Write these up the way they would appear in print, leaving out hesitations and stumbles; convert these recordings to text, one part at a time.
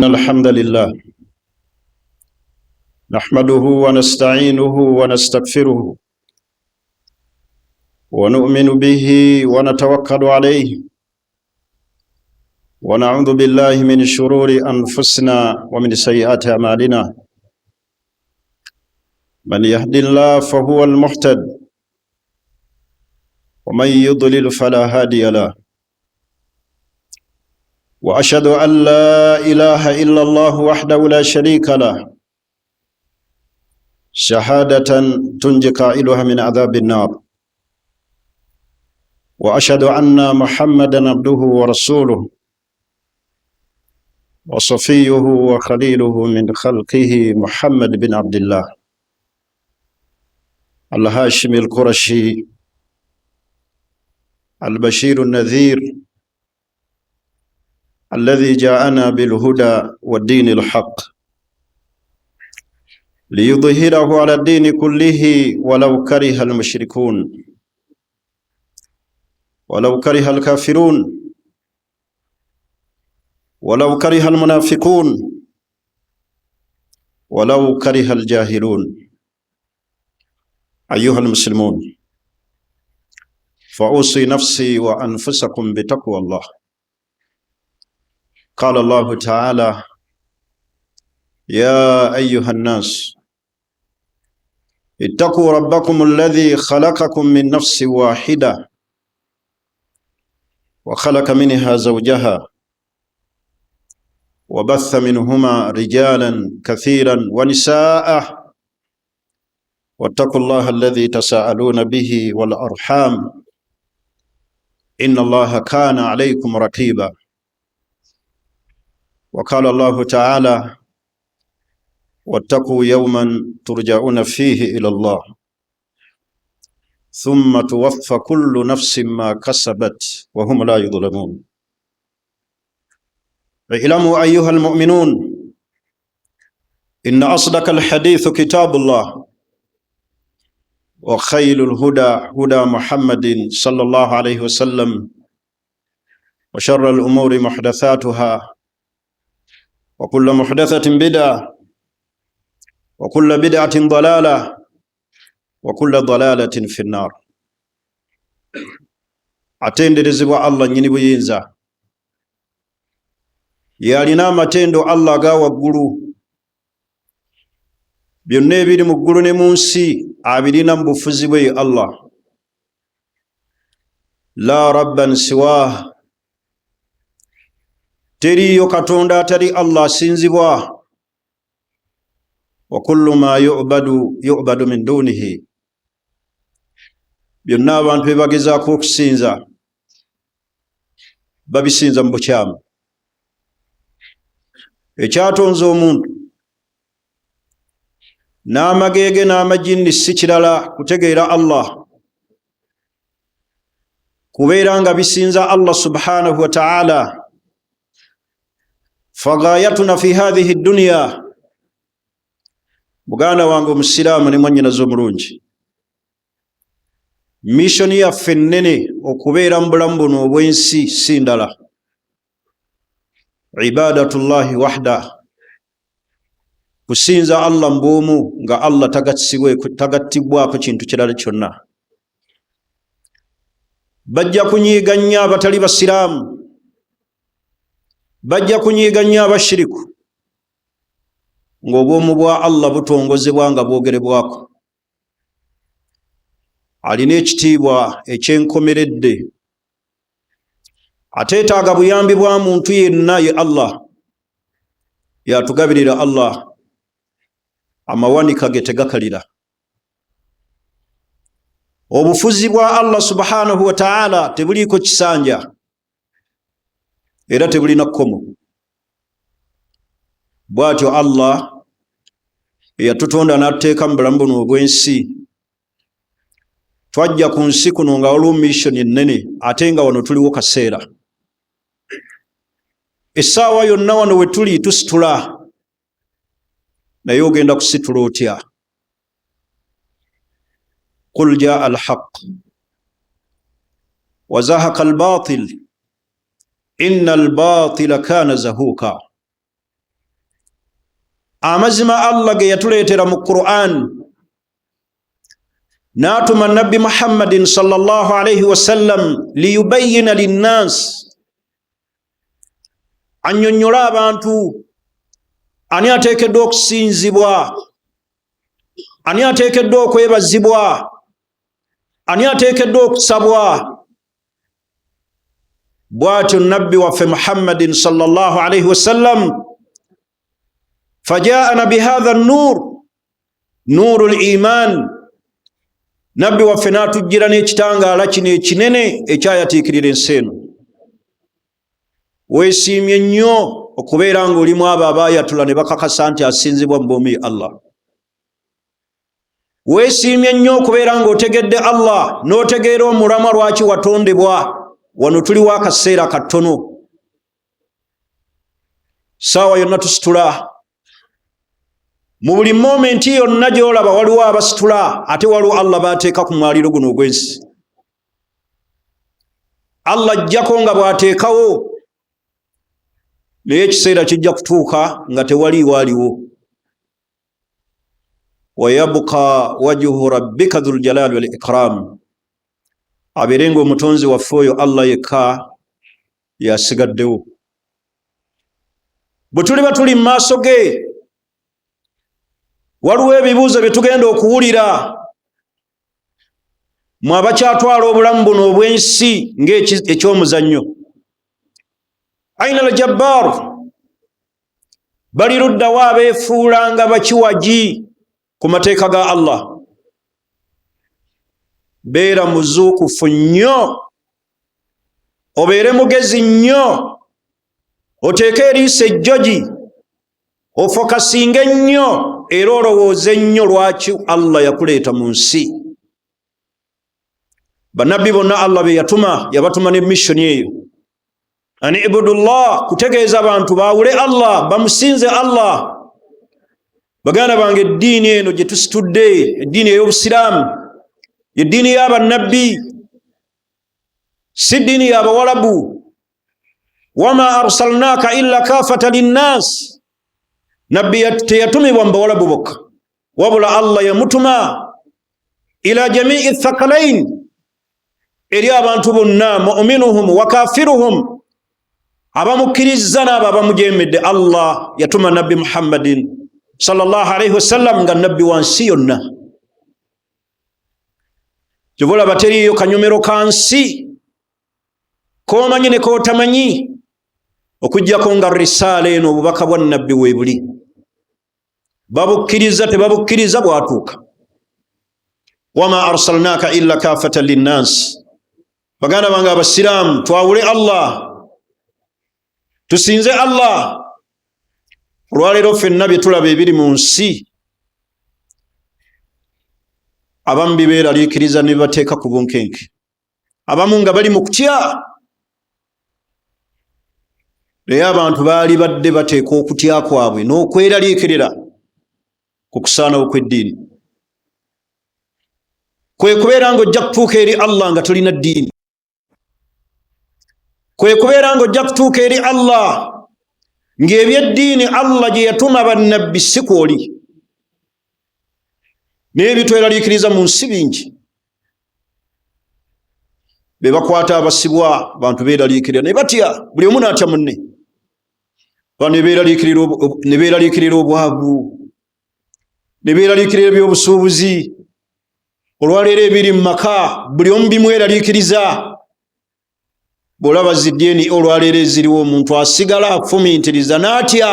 إن الحمد لله نحمده ونستعينه ونستغفره ونؤمن به ونتوكل عليه ونعوذ بالله من شرور أنفسنا ومن سيئات أعمالنا. من يهد الله فهو المهتد ومن يضلل فلا هادي له. وأشهد أن لا إله إلا الله وحده لا شريك له شهادة تنجي قائلها من عذاب النار. وأشهد أن محمدا عبده ورسوله وصفيه وخليله من خلقه محمد بن عبد الله الهاشمي القرشي البشير النذير الذي جاءنا بالهدى والدين الحق ليظهره على الدين كله ولو كره المشركون ولو كره الكافرون ولو كره المنافقون ولو كره الجاهلون. أيها المسلمون، فأوصي نفسي وأنفسكم بتقوى الله. قال الله تعالى: يا أيها الناس اتقوا ربكم الذي خلقكم من نفس واحدة وخلق منها زوجها وبث منهما رجالا كثيرا ونساء واتقوا الله الذي تساءلون به والأرحام إن الله كان عليكم رقيبا. وقال الله تعالى: واتقوا يوما ترجعون فيه إلى الله ثم توفى كل نفس ما كسبت وهم لا يظلمون. اعلموا أيها المؤمنون إن أصدق الحديث كتاب الله وخير الهدى هدى محمد صلى الله عليه وسلم وشر الأمور محدثاتها وكل محدثة بدعة وكل بدعة ضلالة وكل ضلالة في النار. Atenderezebwa Allah nyini buyinza yalina amatendo Allah aga waggulu, byonna ebiri mu ggulu ne mu nsi abirina mu bufuzi bwe Allah. La rabban siwah, teriyo katonda atali Allah asinzibwa. Wa kullu ma yu'badu min dunihi, byonna abantu bebagezaako okusinza babisinza mu bukyamu. Ekyatonze omuntu n'amagege n'amajini si kirala kutegeera Allah, kubeera nga bisinza Allah subhanahu wa ta'ala. Fagayatuna fi hadhihi dunya, muganda wange omusiraamu ne mwannyinaze omulungi, mission yaffe ennene okubeera mu bulamu buno obw'ensi si ndala, ibadatullahi wahda, kusinza Allah mbwomu nga Allah tagattibwako kintu kirala kyonna. Bajja kunyiiga nnyo abatali basiraamu, bajja kunyiiga nnyo abashiriku ng'obwomu bwa Allah butongozebwa nga bwogerebwako. Alina ekitiibwa ekyenkomeredde, ateetaaga buyambi bwa muntu yenna ye Allah. Yatugabirira Allah, amawanika ge tegakalira. Obufuzi bwa Allah subhanahu wa ta'ala tebuliiko kisanja era tebulina kkomo. Bw'atyo Allah eyatutonda n'atuteeka mu bulamu buno obw'ensi, twajja ku nsi kuno nga waliwo mission ennene, ate nga wano tuliwo kaseera. Essaawa yonna wano we tuli tusitula, naye ogenda kusitula otya? Qul jaa alhaq wa zahaqa albatil inna albatila kana zahuka. amazima Allah ge yatuleetera mu Qur'an natuma nabbi Muhammadin sallallahu alayhi wasallam liyubayyina linnas, annyonnyola abantu ani ateekeddwa okusinzibwa, ani ateekeddwa okwebazibwa, ani ateekeddwa okusabwa. Bw'atyo nabbi waffe Muhammadin sallallahu alayhi wasallam fajaana bihadha an-nur, nurul iman. Nabbi waffe n'atujjira n'ekitangaala kino ekinene ekyayatiikirira ensi eno. Weesiimye nnyo okubeera ng'olimu abo abaayatula ne bakakasa nti asinzibwa mu bw'omu Allah. Weesiimye nnyo okubeera ng'otegedde Allah n'otegeera omulamwa lwaki watondebwa. Wano tuliwo akaseera katono, saawa yonna tusitula. Mu buli momenti yonna gy'olaba waliwo abasitula, ate waliwo Allah baateeka ku mwaliiro guno ogw'ensi. Allah ajjako nga bw'ateekawo, naye ekiseera kijja kutuuka nga tewaliiwo aliwo. Wa yabqa wajhu rabbika dhul jalali wal ikram, abeere ng'omutonzi waffe oyo Allah yekka yasigaddewo. Bwe tuliba tuli mu maaso ge, waliwo ebibuuzo bye tugenda okuwulira mu abakyatwala obulamu buno obw'ensi ng'ekyomuzannyo. Aina al-jabbar, bali luddawo abeefuula nga bakiwagi ku mateeka ga Allah. Beera muzuukufu nnyo, obeere mugezi nnyo, oteeke eriiso ejjogi, ofokasinge nnyo era olowooze nnyo lwaki Allah yakuleeta mu nsi. Bannabbi bonna Allah be yatuma, yabatuma ne missioni eyo. Ani ibudullah, kutegeeza abantu baawule Allah, bamusinze Allah. Baganda bange, eddiini eno gye tusitudde, eddiini ey'Obusiraamu, eddiini y'abannabbi, si ddiini y'Abawalabu. Wama arsalnaaka illa kaafatan linnaas, nabbi teyatumibwa mu Bawalabu bokka, wabula Allah yamutuma ila jamii thaqalain, eri abantu bonna, mu'minuhum wa kafiruhum, abamukkiriza n'abo abamujeemedde. Allah yatuma nabbi Muhammadin sallallahu alayhi wasallam nga nabbi wa nsi yonna. Ky'olaba teriyo kanyomero ka nsi k'omanyi ne k'otamanyi okuggyako nga risaala eno obubaka bwa nabbi weebuli. Babukkiriza tebabukkiriza bwatuuka. Wama arsalnaaka illa kaafatan linnaas. Baganda bange abasiraamu, twawule Allah, tusinze Allah. Olwaleero ffenna bye tulaba ebiri mu nsi, abamu bibeeraliikiriza ne bibateeka ku bunkenke, abamu nga bali mu kutya. Naye abantu baali badde bateeka okutya kwabwe n'okweraliikirira ku kusaanawo kw'eddiini. Kwe kubeera ng'ojja kutuuka eri Allah nga tolina ddiini. Kwe kubeera ng'ojja kutuuka eri Allah ng'ebyeddiini Allah gye yatuma bannabbi si kwoli. Naye bitweraliikiriza mu nsi bingi. Be bakwata abasibwa, abantu beeraliikirira ne batya, buli omu n'atya munne. Ne beeraliikirira obwavu, ne beeraliikirira ebyobusuubuzi. Olwaleero ebiri mu maka buli omu bimweraliikiriza. Bw'olaba ziddiini olwaleero eziriwo, omuntu asigala afumiitiriza n'atya.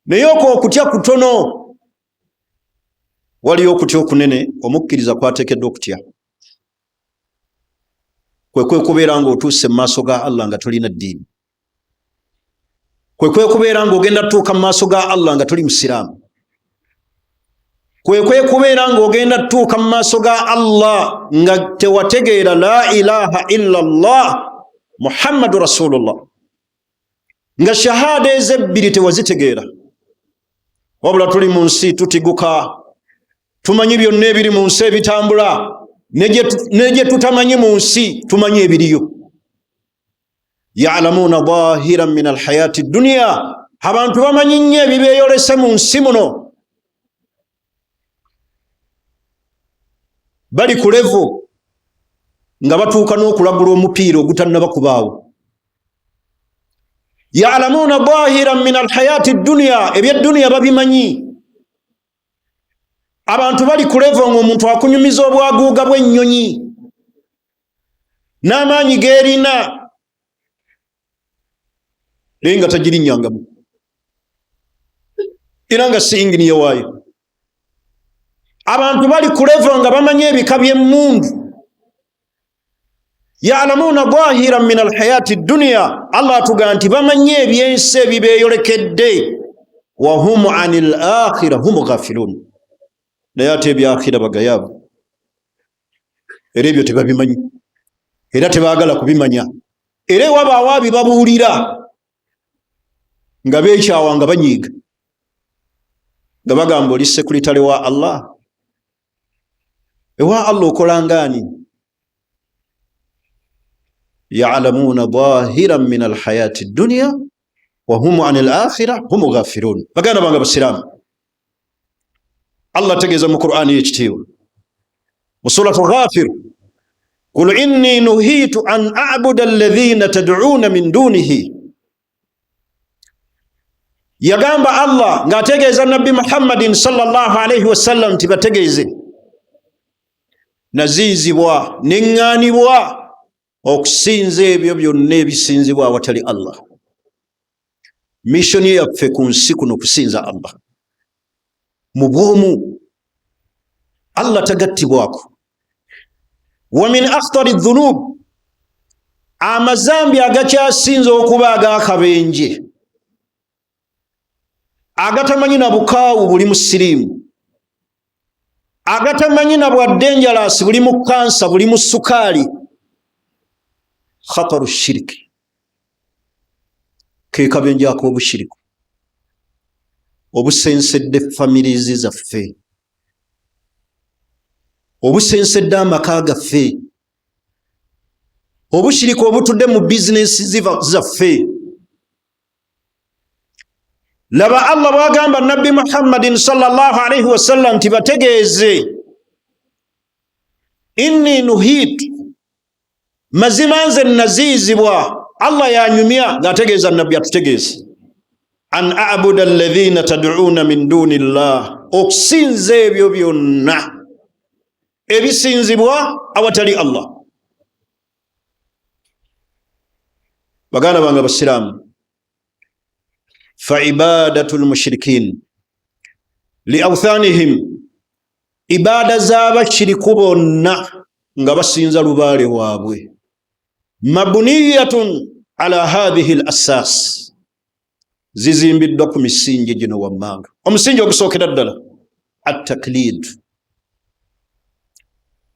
Naye okutya kutono, waliyo okutya okunene omukkiriza kwateekeddwa okutya. Kwe kubeera ng'otuuse mu maaso ga Allah nga tolina ddiini. Kwe kubeera ng'ogenda tutuuka mu maaso ga Allah nga toli musiraamu. Kwe kubeera ng'ogenda tutuuka mu maaso ga Allah nga tewategeera la ilaha illa Allah Muhammadu Rasulullah, nga shahada ezebbiri tewazitegeera. Wabula tuli mu nsi tutiguka, tumanyi byonna ebiri mu nsi ebitambula, ne gye tutamanyi mu nsi tumanyi ebiriyo. Ya'lamuuna zaahiran min alhayaati dunya abantu bamanyi nnyo ebibeeyolese mu nsi muno, bali ku levo nga batuuka n'okulagula omupiira ogutannaba kubaawo. Ya'lamuuna zaahiran min alhayaati dunya, ebyedduniya babimanyi. Abantu bali ku levo ng'omuntu akunyumiza obwaguuga bw'ennyonyi n'amaanyi geerina naye nga tagirinnyangamu era nga singiniye waayo. Abantu bali ku levo nga bamanyi ebika by'emmundu. Ya'lamuuna zaahiran min alhayaati dunya, Allah atugamba nti bamanyi ebyensi ebibeeyolekedde. Wa hum anil akhira hum ghafiluun, naye ate ebyakhira bagayaavu era ebyo tebabimanyi era tebaagala kubimanya, era ewabaawo abibabuulira nga beekyawa nga banyiiga nga bagamba oli sekuritale wa Allah. Ewa Allah okolangaani? Ya'lamuuna zaahiran min alhayaati dunya wa hum anil akhira hum ghafiluun. Baganda bange basiraamu, Allah ategeeza mu Qur'aani y'ekitiibwa mu suratu Ghafir, qul inni nuhiitu an a'buda alladhina tad'uuna min dunihi. Yagamba Allah ng'ategeeza Nabbi Muhammadin sallallahu alayhi wasallam nti bategeeze, naziizibwa neŋŋaanibwa okusinza ebyo byonna ebisinzibwa awatali Allah. Missioni yaffe ku nsi kuno kusinza Allah mu bwomu, Allah tagattibwako. Wa min akhtari dhunub, amazambi agakyasinza okuba ag'akabenje, agatamanyi na bukaawu buli mu siriimu, agatamanyi na bwa denjalasi buli mu kansa buli mu sukaali, khataru shiriki, ke kabenje ak'obushiriku obusensedde famirizi zaffe, obusensedde amaka gaffe, obushiriku obutudde mu bizinesi zaffe. Laba Allah bwagamba Nabbi Muhammadin sallallahu alayhi wasallam nti bategeeze, inni nuhiitu, mazima nze naziizibwa. Allah yanyumya ng'ategeeza Nabbi atutegeeze, an a'buda alladhina tad'uuna min duni llah, okusinza ebyo byonna ebisinzibwa awatali Allah. Baganda bange basiraamu, fa ibadatu lmushrikin li awthanihim, ibaada z'abashiriku bonna nga basinza lubaale waabwe, mabniyatun ala hadhihi al-assas, zizimbiddwa ku misingi gino wammanga. Omusingi ogusookera ddala at-taklid,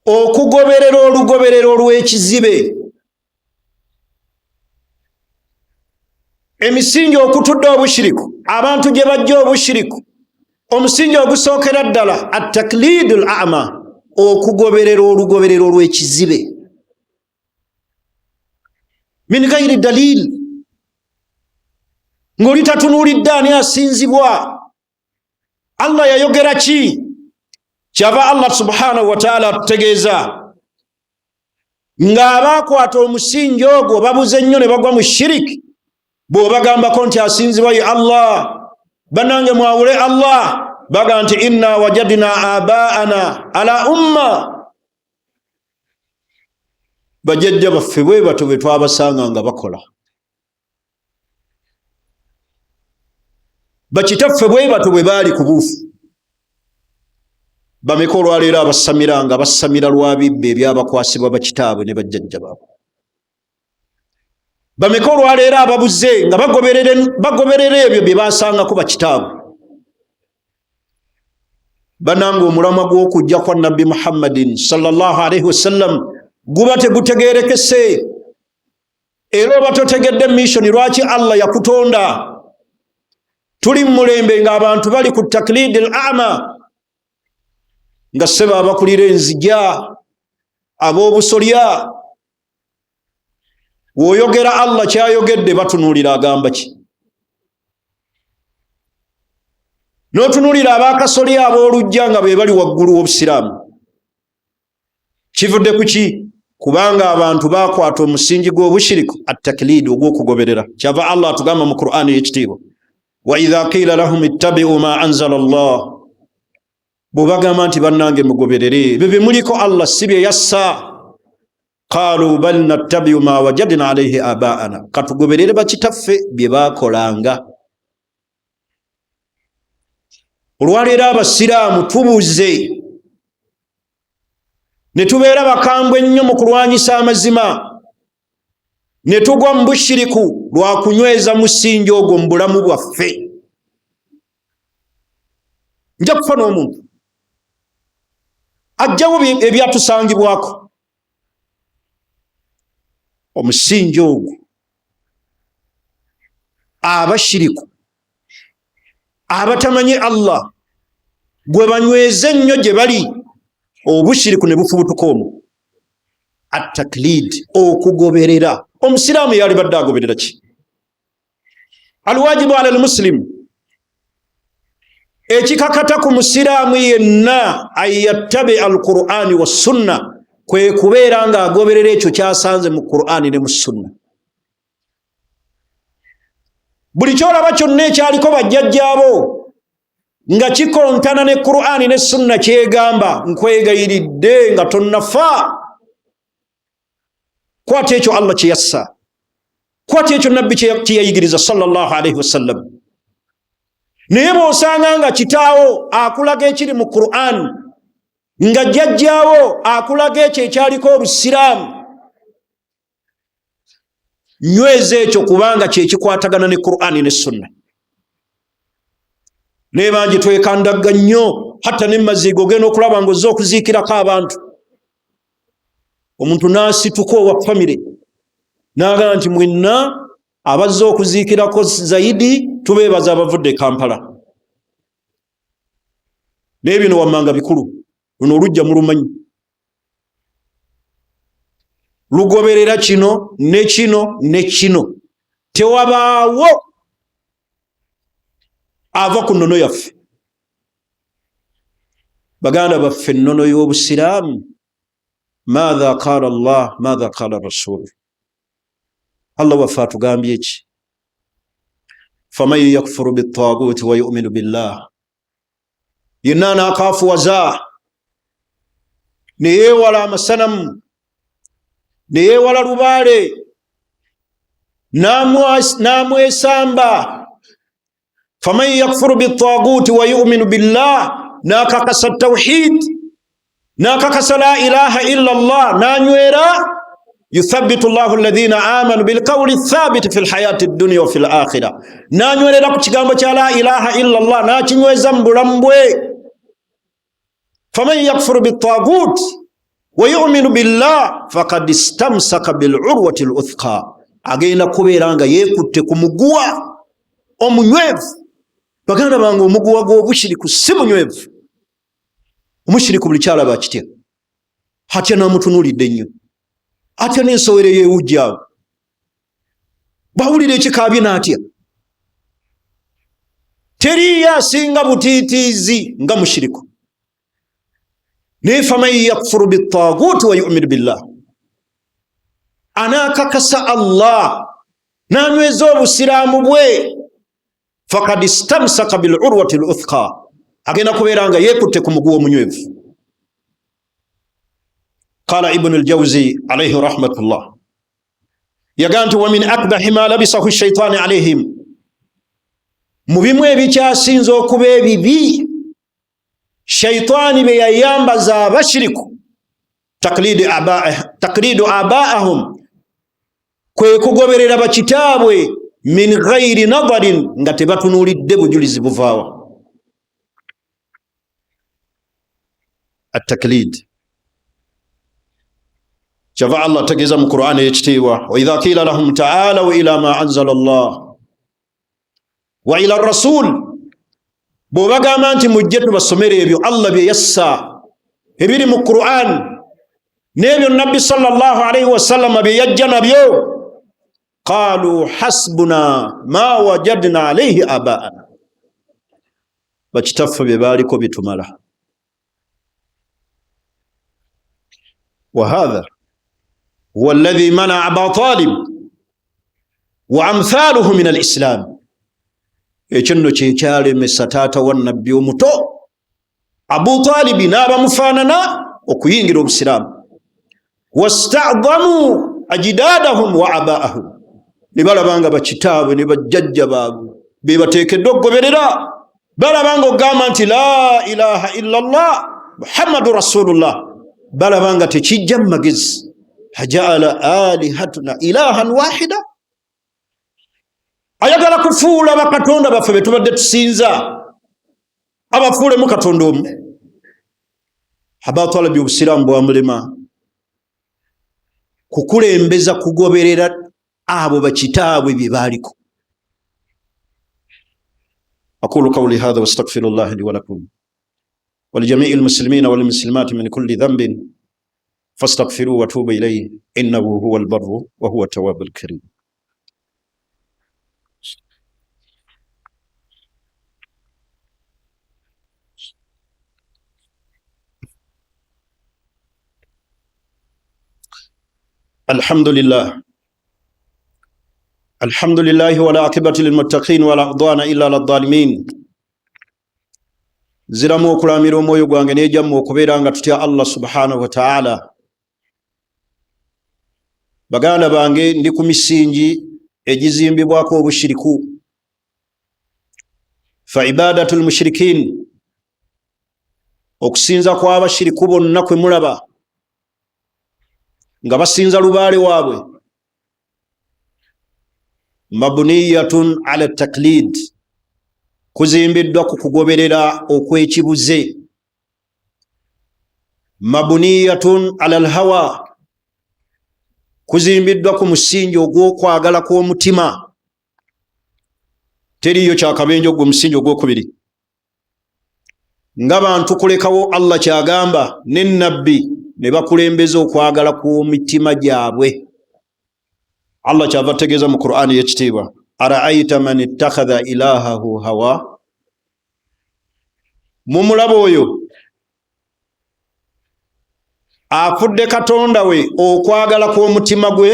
okugoberera olugoberero olw'ekizibe. Emisingi okutudde obushiriku, abantu gye bajja obushiriku, omusingi ogusookera ddala at-taklidul a'ma, okugoberera olugoberero olw'ekizibe, min ghairi dalil, ng'oli tatunuulidde ani asinzibwa. Allah yayogera ki? Kyava Allah subhanahu wa ta'ala atutegeeza ng'abaakwata omusingi ogwo babuze nnyo ne bagwa mu shiriki, bw'obagambako nti asinzibwa ye Allah, banange mwawule Allah, baga nti inna wajadna abaana ala umma, bajjajja baffe bwe bato bwe twabasanga nga bakola, bakitaffe bwe bato bwe baali ku buufu. Bameka olwaleero abasamira nga basamira lwa bibbe ebyabakwasibwa bakitaabwe ne bajjajja baabwe. Bameka olwaleero ababuze nga bagoberera ebyo bye basangako bakitaabwe. Bananga omulamwa gw'okujja kwa Nabbi Muhammadin sallallahu alayhi wasallam guba tegutegeerekese, era oba totegedde mission lwaki Allah yakutonda. Tuli mu mulembe ng'abantu bali ku taklidil a'ma, nga sseba abakulira enzija, ab'obusolya, w'oyogera Allah kyayogedde batunuulira agamba ki? n'otunulira abakasoli ab'olujja nga be bali waggulu w'obusiraamu. Kivudde ku ki? Kubanga abantu bakwata omusingi gw'obushiriku at-taklid, ogw'okugoberera. Kyava Allah atugamba mu Qur'ani y'ekitiibwa, wa idha qila lahum ittabi'u ma anzala Allah, bw'obagamba nti bannange mugoberere ebyo bye muliko Allah si bye yassa, qalu bal nattabi'u ma wajadna alayhi aba'ana, katugoberere bakitaffe bye baakolanga. Olwaleero abasiraamu tubuze ne tubeera bakambwe ennyo mu kulwanyisa amazima, ne tugwa mu bushiriku lwa kunyweza musingi ogwo mu bulamu bwaffe. Nja kufa n'omuntu ajjawo ebyatusangibwako. Omusingi ogwo abashiriku abatamanyi Allah gwe banyweze ennyo gye bali, obushiriku ne bufubutuka omwo. At-taklid, okugoberera. Omusiraamu yali badde agoberera ki? Alwajibu ala al-muslim, ekikakata ku musiraamu yenna ayattabi al-Qur'ani wa sunna, kwe kubeera nga agoberera ekyo kyasanze mu Qur'ani ne mu sunna. Buli kyolaba kyonna ekyaliko bajjajjaabo nga kikontana ne Qur'ani ne sunna kyegamba, nkwegayiridde nga tonnafa, kwata ekyo Allah kye yassa, kwata ekyo nabbi kye yayigiriza sallallahu alayhi wasallam. Naye bw'osanga nga kitaawo akulaga ekiri mu Qur'an, nga jjajjaawo akulaga ekyo ekyaliko obusiraamu, nyweza ekyo kubanga kye kikwatagana ne Qur'ani ne sunna. Naye bangi twekandagga nnyo, hatta ne mazigo ogenda okulaba ng'ozze okuziikirako abantu. Omuntu n'asituka owa famire n'agamba nti mwenna abazze okuziikirako zaidi tubeebaza abavudde Kampala. Naye bino wammanga bikulu, luno olujja mulumanyi. Lugoberera kino ne kino ne kino. Tewabaawo ava ku nnono yaffe. Baganda baffe ennono y'obusiraamu, maadha qaala Allah, maadha qaala Rasul. Allah waffe atugambye ki? Faman yakfuru bittaaguuti wa yu'minu billah, yenna anaakaafuwaza ne yeewala amasanamu, ne yeewala lubaale, n'amwesamba. Faman yakfuru bittaaguuti wa yu'minu billah, n'akakasa tawhid, n'akakasa la ilaha illa Allah, n'anywera yuthabbitu Allahu alladhina amanu bilqawli thabiti fil hayati dunya wa fil akhirah, n'anywerera ku kigambo kya la ilaha illa Allah, n'akinyweza mu bulamu bwe. Faman yakfuru bittaaguuti wa yu'minu billah faqad istamsaka bil urwati al uthqa, agenda kubeera nga yeekutte ku muguwa omunywevu. Baganda bange, omuguwa gw'obushiriku si munywevu. Omushiriku buli kyalaba akitya, atya n'amutunuulidde ennyo, atya n'ensowera yeewujjaawo, bawulira ekikaabye n'atya. Teriyo asinga butiitiizi nga mushiriku. Naye faman yakfuru bittaaguuti wa yu'minu billah, anaakakasa Allah n'anyweza obusiraamu bwe, faqad istamsaka bil urwati al uthqa, agenda kubeera nga yeekutte ku muguwa omunywevu. Qala Ibn al-Jawzi alayhi rahmatullah, yagaa nti wa min akbahi ma labisahu shaitaani alayhim, mu bimu ebikyasinza okuba ebibi shaitaani be yayambaza abashiriku, taklidu abaahum, kwe kugoberera bakitaabwe, min ghairi nadarin, nga tebatunuulidde bujulizi buvaawa. At-taklid, kyava Allah ategeeza mu Qur'ani ekitiibwa, wa idha qila lahum ta'alaw ila ma anzala Allah wa ila ar-rasul, bw'obagamba nti mujje tubasomere ebyo Allah bye yassa ebiri mu Qur'an n'ebyo nabbi sallallahu alayhi wa sallam bye yajja nabyo, qalu hasbuna ma wajadna alayhi abaana, bakitaffe bye baaliko bitumala. Wa hadha huwa alladhi mana Aba Talib wa amthaluhu min al-Islam. Ekyo nno kye kyalemesa taata wa nabbi omuto Abu Talib n'abamufaanana okuyingira obusiraamu. Wasta'dhamu ajdadahum wa abaahum, ne balabanga bakitaabwe ne bajjajja baabwe be bateekeddwa okugoberera. Balabanga ogamba nti la ilaha illa Allah Muhammadu Rasulullah, balabanga tekijja mu magezi. Hajaala alihatuna ilahan wahida, ayagala kufuula bakatonda baffe be tubadde tusinza abafuulemu katonda omu. Aba Talib obusiraamu bwamulema kukulembeza kugoberera abo bakitaabwe bye baaliko. أقول قولي هذا واستغفر الله لي ولكم ولجميع المسلمين والمسلمات من كل ذنب فاستغفروه وتوبوا إليه إنه هو البر وهو التواب الكريم. الحمد لله والعاقبة للمتقين ولا عدوان إلا على الظالمين. Ziramu okulamira omwoyo gwange n'ejjamu okubeera nga tutya Allah subhanahu wa ta'ala. Baganda bange, ndi ku misingi egizimbibwako obushiriku. Fa ibadatul mushrikin, okusinza kw'abashiriku bonna kwe mulaba nga basinza lubaale waabwe, mabniyatun ala taklid, kuzimbiddwa ku kugoberera okwekibuze. Mabniyatun ala alhawa, kuzimbiddwa ku musingi ogw'okwagala kw'omutima. Teriyo kyakabenje ogwo musingi ogwokubiri. Nga bantu kulekawo Allah kyagamba ne nabbi ne bakulembeza okwagala kw'omitima gyabwe. Allah kyava tegeeza mu Qur'ani y'ekitiibwa, ara'ayta man ittakhadha ilahahu hawa, mumulaba oyo afudde katonda we okwagala kw'omutima gwe.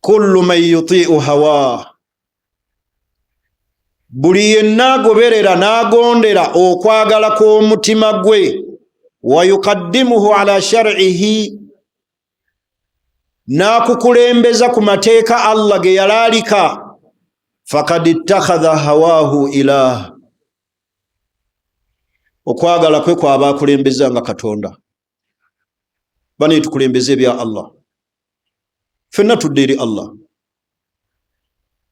Kullu man yuti'u hawa, buli yenna agoberera n'agondera okwagala kw'omutima gwe. Wa yuqaddimuhu ala shar'ihi, n'akukulembeza ku mateeka Allah ge yalaalika. Faqad ittakhadha hawahu ilah, okwagala kwe kwaba akulembeza nga katonda. Bani tukulembeze ebya Allah, fenna tudde eri Allah,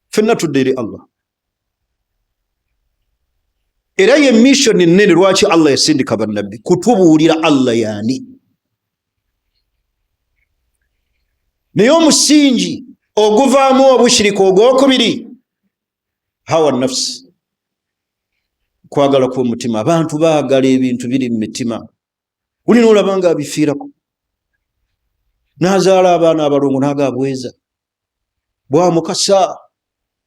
fenna tudde eri Allah. Era ye mission nnene lwaki Allah yasindika bannabbi, kutubuulira Allah yaani. Naye omusingi oguvaamu obushirika ogwokubiri, hawa nafsi, kwagala kw'omutima. Abantu baagala ebintu biri mu mitima. Ulina olaba nga abifiirako, n'azaala abaana abalongo n'agaabweza, bwamukasa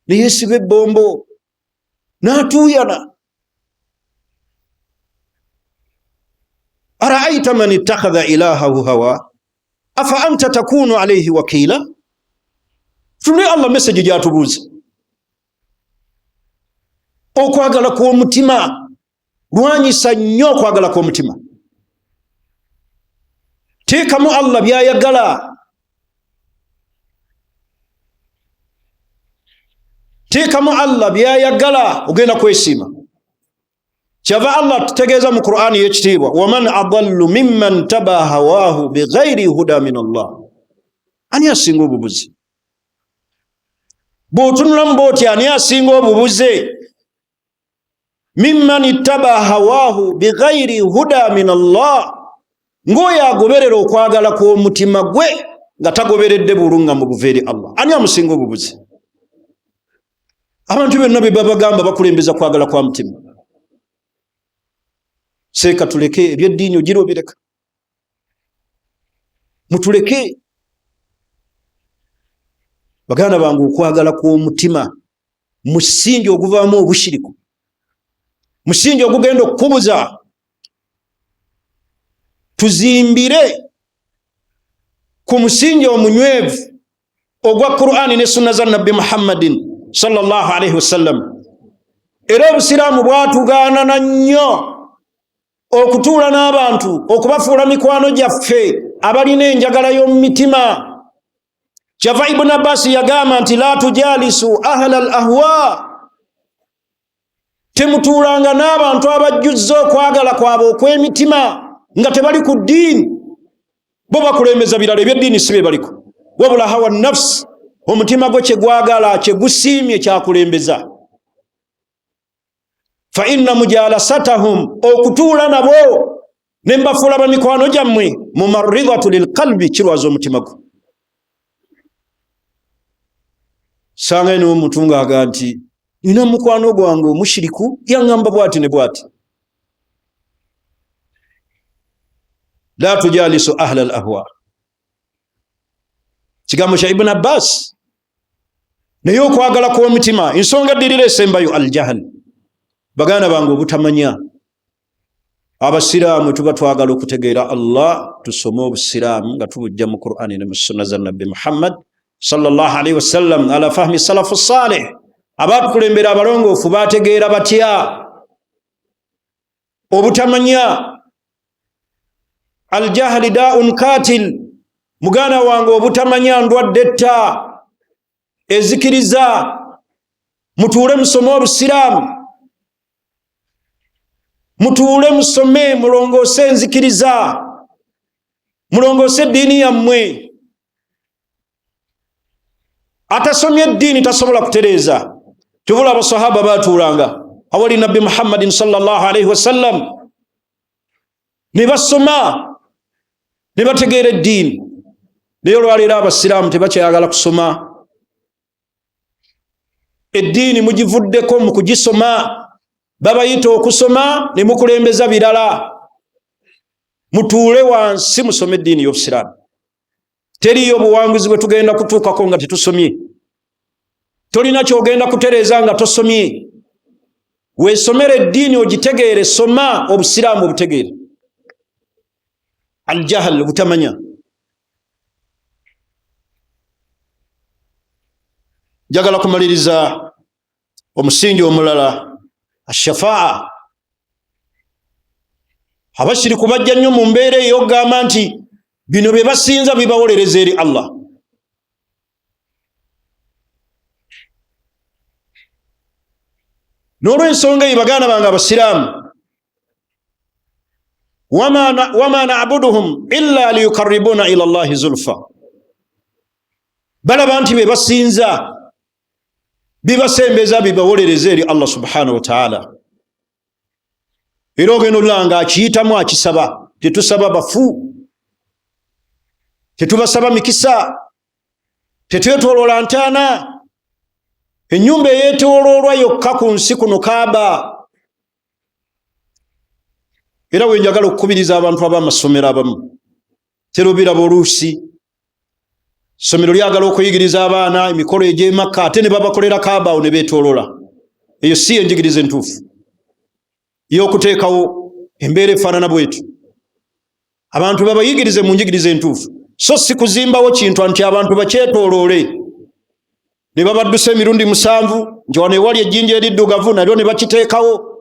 ne yeesiba ebbombo n'atuuyana. Ara'ayta man ittakhadha ilahahu hawa afa anta takunu alayhi wakila. Tune Allah message gyatubuuza. Okwagala kw'omutima lwanyisa nnyo, okwagala kw'omutima. Teekamu Allah byayagala, teekamu Allah byayagala, ogenda kwesiima. Kyava Allah tutegeeza mu Qur'ani y'ekitiibwa, waman adallu mimman taba hawahu bighayri huda min Allah. Ani asinga obubuze? Bw'otunulamu bw'oti, ani asinga obubuze? Mimman ittaba hawahu bighayri huda min Allah, ng'oyo agoberera okwagala kw'omutima gwe nga tagoberedde bulungamu buva eri Allah. Ani amusinga obubuze? Abantu bonna be babagamba bakulembeza kwagala kwa mutima. Seeka tuleke ebyeddiini ogira obireka, mutuleke. Baganda bange, okwagala kw'omutima musingi oguvaamu obushiriku, musingi ogugenda okukubuza. Tuzimbire ku musingi omunywevu ogwa Qur'ani ne sunna za Nabbi Muhammadin sallallahu alaihi wasallam. Era obusiraamu bwatugaana nnyo okutuula n'abantu, okubafuula mikwano gyaffe abalina enjagala y'omu mitima. Kyava Ibn Abbas yagamba nti la tujalisu ahla al-ahwa, temutuulanga n'abantu abajjuzza okwagala kwabwe okw'emitima nga tebali ku ddiini. Bo bakulembeza birala ebyeddiini si bye baliko, wabula hawa nafsi, omutima gwe kye gwagala kye gusiimye kyakulembeza. Fa inna mujalasatahum, okutuula nabo ne mbafuula ba mikwano gyammwe, mumarridatu lilqalbi, kirwaza omutima gwo. Sanga ino omuntu ng'aga nti nina mukwano gwange omushiriku yaŋŋamba bwati ne bwati. La tujalisu ahla al-ahwa, kigambo kya Ibn Abbas. Naye okwagala kw'omutima, ensonga ddirira esembayo al-jahl. Baganda bange obutamanya. Abasiraamu tuba twagala okutegeera Allah, tusome obusiraamu nga tubujja mu Qur'ani ne mu sunna za Nabbi Muhammad sallallahu alaihi wasallam ala fahmi salafu salih. Abatukulembera abalongoofu bategeera batya obutamanya. Al-jahli da'un katil, muganda wange obutamanya ndwadde etta ezikiriza. Mutuule musome obusiraamu, mutuule musome, mulongoose enzikiriza, mulongoose eddiini yammwe. Atasomye eddiini tasobola kutereeza. Tubula abasahaba batuulanga awali Nabbi Muhammadin sallallahu alaihi wasallam ne basoma ne bategeera eddiini. Naye olwaleero abasiraamu tebakyayagala kusoma eddiini, mugivuddeko mu kugisoma. Babayita okusoma ne mukulembeza birala. Mutuule wansi musome eddiini y'obusiraamu. Teriyo obuwanguzi bwe tugenda kutuukako nga tetusomye. Tolina kyogenda kutereeza nga tosomye. Weesomere eddiini ogitegeere, soma obusiraamu obutegeere. Al-jahl, obutamanya. Njagala kumaliriza omusingi omulala, ashafaa. Abashiriku bajja nnyo mu mbeera eyo okugamba nti bino bye basinza bibawolereza eri Allah. N'olw'ensonga eyo baganda bange abasiraamu, wama na'buduhum illa liyukarribuna ila Allahi zulfa. Balaba nti be basinza bibasembeza bibawolereza eri Allah subhanahu wa ta'ala. Era ogenda olanga akiyitamu akisaba. Tetusaba bafu, tetubasaba mikisa, tetwetoloola ntaana. Ennyumba eyeetooloolwa yokka ku nsi kuno Kaaba. Era wenjagala okukubiriza abantu ab'amasomero abamu, terubiraba oluusi somero lyagala okuyigiriza abaana emikolo egy'emakka ate ne babakolera Kaaba awo ne beetoolola. Eyo si enjigiriza entuufu y'okuteekawo embeera efaanana bwetu. Abantu babayigirize mu njigiriza entuufu, so si kuzimbawo kintu nti abantu bakyetooloole ne babaddusa emirundi 7 nti wano ewali ejjinja eriddugavu nalyo ne bakiteekawo.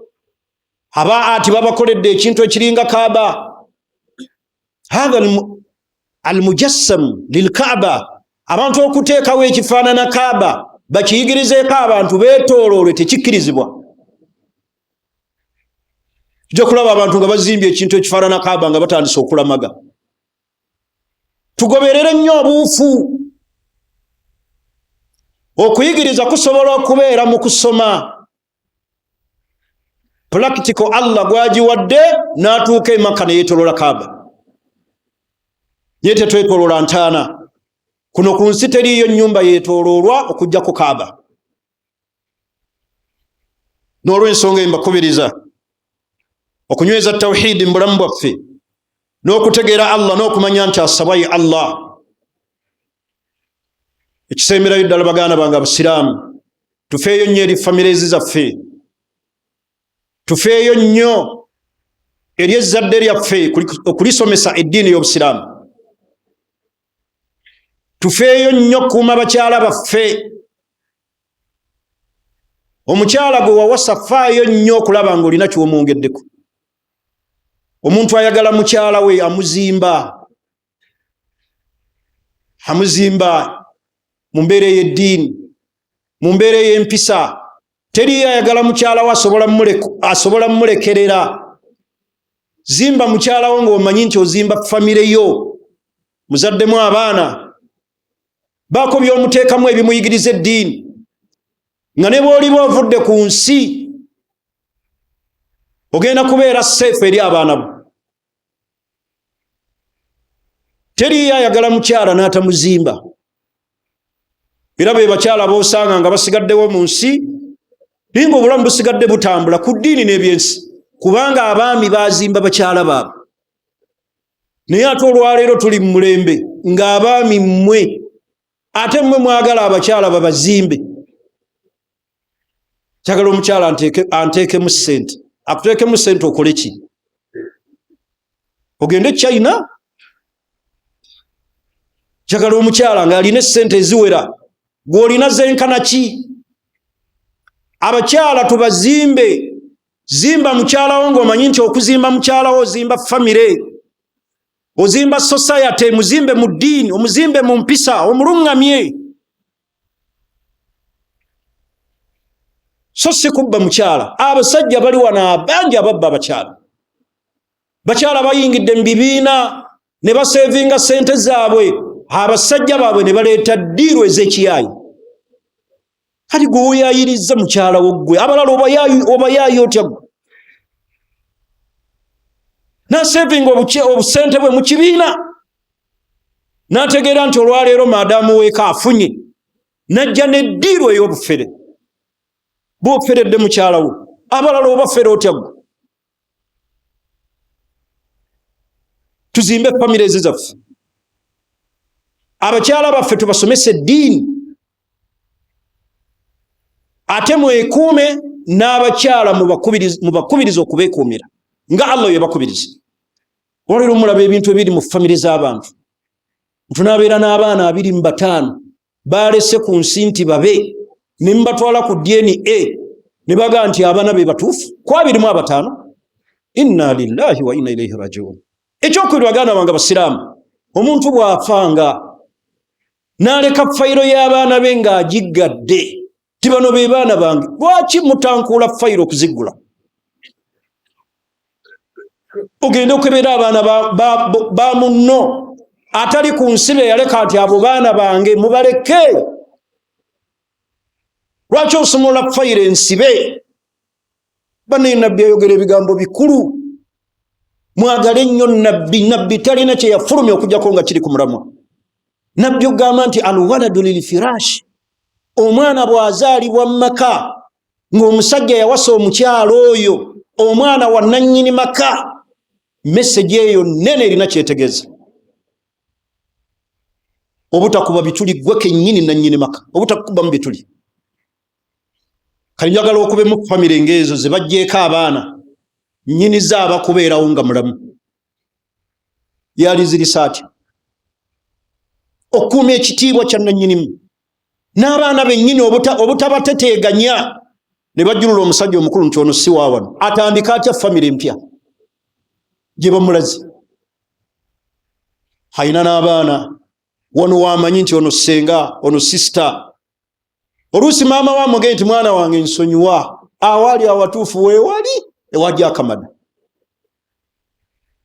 Aba ati babakoledde ekintu ekiringa Kaaba. Hadha al-mujassam lil-Kaaba, abantu okuteekawo ekifaanana Kaaba bakiyigirizeeko abantu beetooloolwe tekikkirizibwa. Tujja kulaba abantu nga bazimbye ekintu ekifaanana Kaaba nga batandise okulamaga. Tugoberere nnyo obuufu. Okuyigiriza kusobola okubeera mu kusoma. Practical Allah gwagiwadde n'atuuka e Makka ne yeetooloola Kaaba. Ye tetwetooloola ntaana. Kuno ku nsi teriiyo nnyumba yeetooloolwa okujja ku Kaaba. N'olw'ensonga mbakubiriza okunyweza tawhidi mu bulamu bwaffe, n'okutegeera Allah n'okumanya nti asaba ye Allah. Ekisemberayo ddala baganda bange abasiraamu, tufeeyo nnyo eri families zaffe, tufeeyo nnyo eri ezzadde lyaffe okulisomesa eddiini y'Obusiraamu, tufeeyo nnyo okukuuma bakyala baffe. Omukyala gwe wawasa faayo nnyo okulaba ng'olina ky'omwongeddeko. Omuntu ayagala mukyala we amuzimba mu mbeera ey'eddiini, mu mbeera ey'empisa. Teri ayagala mukyala we asobola mmulekerera. Zimba mukyala wo ng'omanyi nti ozimba famire yo, muzaddemu abaana, baako by'omuteekamu ebimuyigiriza eddiini, nga ne bw'oliba ovudde ku nsi ogenda kubeera safe eri abaana bo. Teri ayagala mukyala n'atamuzimba. Era be bakyala b'osanga nga basigaddewo mu nsi, naye ng'obulamu busigadde butambula ku ddiini n'ebyensi, kubanga abaami baazimba bakyala baabwe. Naye ate olwaleero tuli mu mulembe ng'abaami mmwe ate mmwe mwagala abakyala babazimbe. Kyagala omukyala anteekemu ssente. Akuteekemu ssente okole ki? Ogende China? Kyagala omukyala ng'alina essente eziwera, gw'olina zenkana ki? Abakyala tubazimbe. Zimba mukyala wo ng'omanyi nti okuzimba mukyala wo ozimba famire, ozimba society, muzimbe mu ddiini, omuzimbe mu mpisa, omulungamye. So si kubba mukyala. Abasajja bali wano abangi ababba abakyala. Bakyala bayingidde mu bibiina ne basevinga ssente zaabwe, abasajja baabwe ne baleeta ddiiru ez'ekiyaayi. Kati gwe weyayirizza mukyala wo ggwe, abalala obayaayi otya ggwe? N'asevinga obusente bwe mu kibiina, n'ategeera nti olwaleero maadaamu weeka afunye, n'ajja n'eddiiru ey'obufere. Bw'oferedde mukyala wo, abalala obafere otya ggwe? Tuzimbe famire zaffe. Abakyala baffe tubasomese eddiini, ate mwekuume n'abakyala mubakubiriza okubeekuumira nga Allah yabakubiriza. Olwaleero mulaba ebintu ebiri mu famire z'abantu. Tunaabeera n'abaana 25 baalese ku nsi nti babe, ne mbatwala ku DNA ne baga nti abaana be batuufu ku 25. Inna lillahi wa inna ilaihi rajiun. Ekyokubiri baganda bange Abasiraamu, omuntu bw'afanga n'aleka fayiro y'abaana be ng'agiggadde, ti bano be baana bange, lwaki mutankuula fayiro okuziggula? Ogende okebera abaana ba munno atali ku nsi be yaleka nti abo baana bange mubaleke. Lwaki osumula fayiro ensibe? Bane nabbi ayogera ebigambo bikulu. Mwagale nnyo nabbi. Nabbi talina kye yafulumya okujjako nga kiri ku mulamwa. Nabbi ogamba nti alwaladu lilfirashi, omwana bw'azaalibwa mu maka ng'omusajja yawasa omukyalo oyo, omwana wa nannyini maka, message eyo nene erina kyetegeeza. Obutakuba bituli gwe kennyini nannyini maka, obutakuba mu bituli. Kali njagala okube mu famire ng'ezo ze bajjeeko abaana, nnyini zaaba kubeerawo nga mulamu. Yali zirisa atya okuuma ekitiibwa kya nannyinimu, n'abaana bennyini obutabateteeganya. Ne bajjulula omusajja omukulu nti ono si wa wano, atandika atya famire empya gye bamulazi. Alina n'abaana wano wamanyi nti ono ssenga, ono sisita. Oluusi maama we amugee nti mwana wange nsonyiwa, awali awatuufu weewali ewajja akamada.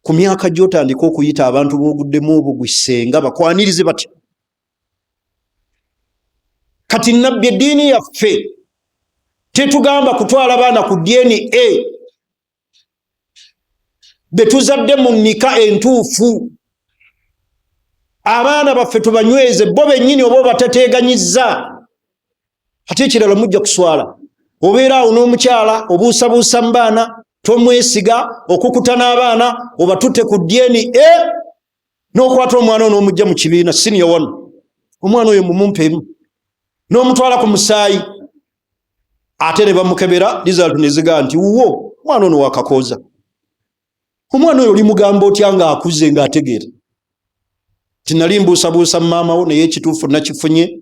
Ku myaka gy'otandika okuyita abantu b'oguddemu obugwisenga bakwanirize batya. Kati nabbi eddiini yaffe tetugamba kutwala baana ku DNA betuzadde mu nnika entuufu. Abaana baffe tubanyweze bo bennyini oba obateteeganyizza. Ate ekirala mujja kuswala. Obeera awo n'omukyala obuusabuusa mu baana, tomwesiga, okukuta n'abaana obatutte ku DNA, n'okwata omwana ono omujja mu kibiina senior 1, omwana oyo mumumpeemu, n'omutwala ku musaayi, ate ne bamukebera result neziga nti uwo mwana ono wakakoza. Omwana oyo limugamba otya nga akuze nga ategeera tinali mbuusabuusa maama wo naye ekituufu nakifunye.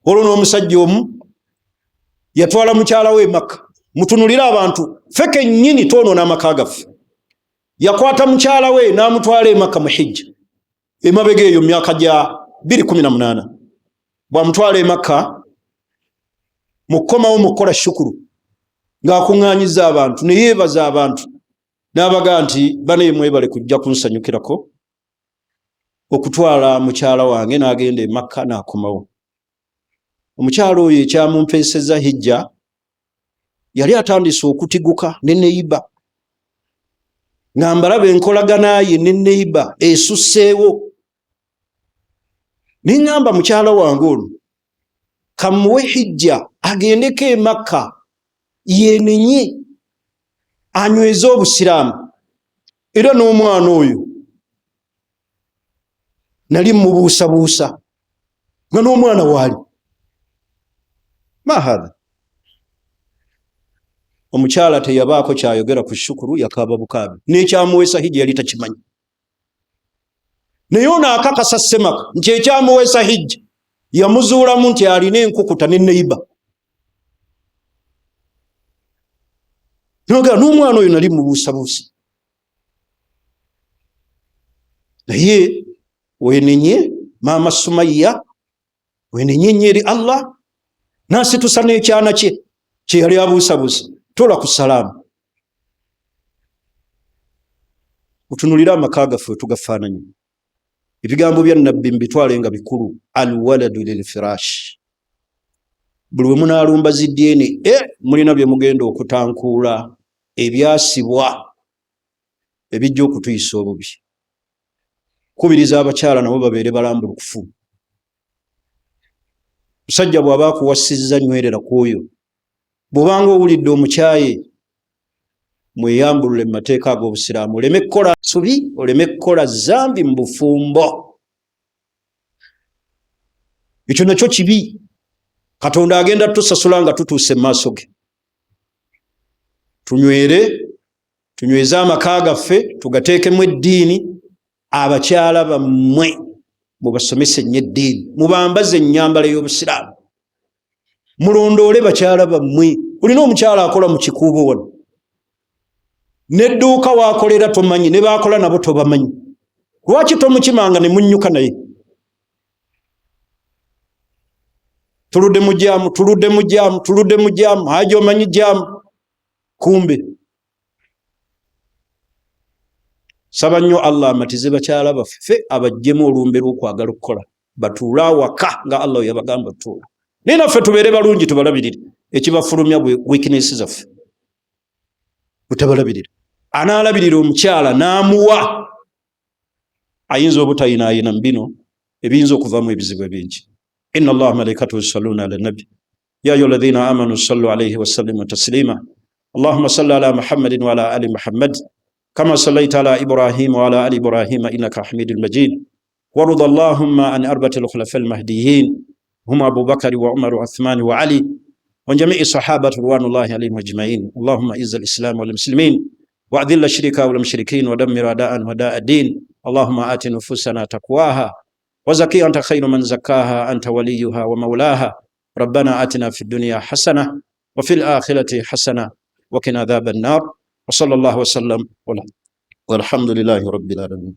Olwo n'omusajja omu yatwala mukyala we Makka. Mutunulira abantu feke nnyini toonoona amaka gaffe. Yakwata mukyala we n'amutwala e Makka mu hijja emabega eyo myaka gya 2018. Bwamutwala e Makka mukomawo mukola shukuru ng'akuŋŋaanyiza abantu ne yeebaza abantu n'abaga nti bane mwebale kujja kunsanyukirako okutwala mukyala wange n'agenda e Makka n'akomawo. Omukyala oyo ekyamumpeeseza hijja yali atandise okutiguka ne neiba ng'ambalaba enkolagana ye ne neiba esusseewo. Niŋŋamba mukyala wange ono kamuwe hijja agendeko e Makka yenenye anyweze obusiraamu. Era n'omwana oyo nali mubuusabuusa nga n'omwana waali mahadha. Omukyala teyabaako kyayogera ku shukuru, yakaaba bukaabi n'ekyamuweesa hijja yali takimanyi. Naye ono akakasa Ssemaka nti ekyamuweesa hijja yamuzuulamu nti alina enkukuta ne neiba. N'omwana oyo nali mubuusabuusa. Naye wenenye maama Sumayya, wenenye nnyo eri Allah, n'asitusa n'ekyana kye kye yali abuusabuusa, tola ku salaamu. Mutunulire amaka gaffe tugafaananye. Ebigambo bya Nabbi mbitwale nga bikulu. Alwaladu lilfirash. Buli we munaalumba ziddiini mulina bye mugenda okutankuula ebyasibwa ebijja okutuyisa obubi. Kubiriza abakyala nabo babeere balambulukufu. Musajja bw'aba akuwasizza nywerera kw'oyo. Bw'obanga owulidde omukyaye mweyambulule mu mateeka ag'obusiraamu. Oleme kukola subi, oleme kukola zambi mu bufumbo. Ekyo nakyo kibi. Katonda agenda tusasula nga tutuuse mu maaso ge. Tunyweze amaka gaffe, tugateekemu eddiini. Abakyala bammwe mubasomese nnyo eddiini, mubambaze ennyambala y'obusiraamu, mulondoole bakyala bammwe. Olina omukyala akola mu kikuubo wano, n'edduuka waakolera tomanyi, ne baakola nabo tobamanyi. Lwaki tomukimanga ne munnyuka naye? Tuludde mu jaamu, haja omanyi jaamu. Kumbe saba nnyo Allah amatize bakyala baffe abajjemu olumbe lw'okwagala okukola, batuule awaka nga Allah yabagamba tuula. Naye naffe tubeere balungi, tubalabirire ekibafulumya weakness zaffe, butabalabirira. Anaalabirira omukyala n'amuwa ayinza obutayinaayina mu bino ebiyinza okuvamu ebizibu ebingi. Inna Allaha malaikatahu yusalluna ala nabi ya ayyuha alladhina amanu sallu alayhi wa sallimu taslima. Allahumma salli ala Muhammadin wa ala ali Muhammad كما صليت على إبراهيم وعلى آل إبراهيم إنك حميد مجيد. وارض اللهم عن أربعة الخلفاء المهديين هم أبو بكر وعمر وعثمان وعلي وعن جميع الصحابة رضوان الله عليهم أجمعين. اللهم أعز الإسلام والمسلمين وأذل الشرك والمشركين ودمر أعداء الدين. اللهم آت نفوسنا تقواها وزكي أنت خير من زكاها أنت وليها ومولاها. ربنا آتنا في الدنيا حسنة وفي الآخرة حسنة وقنا عذاب النار. وصلى الله وسلم والحمد لله رب العالمين.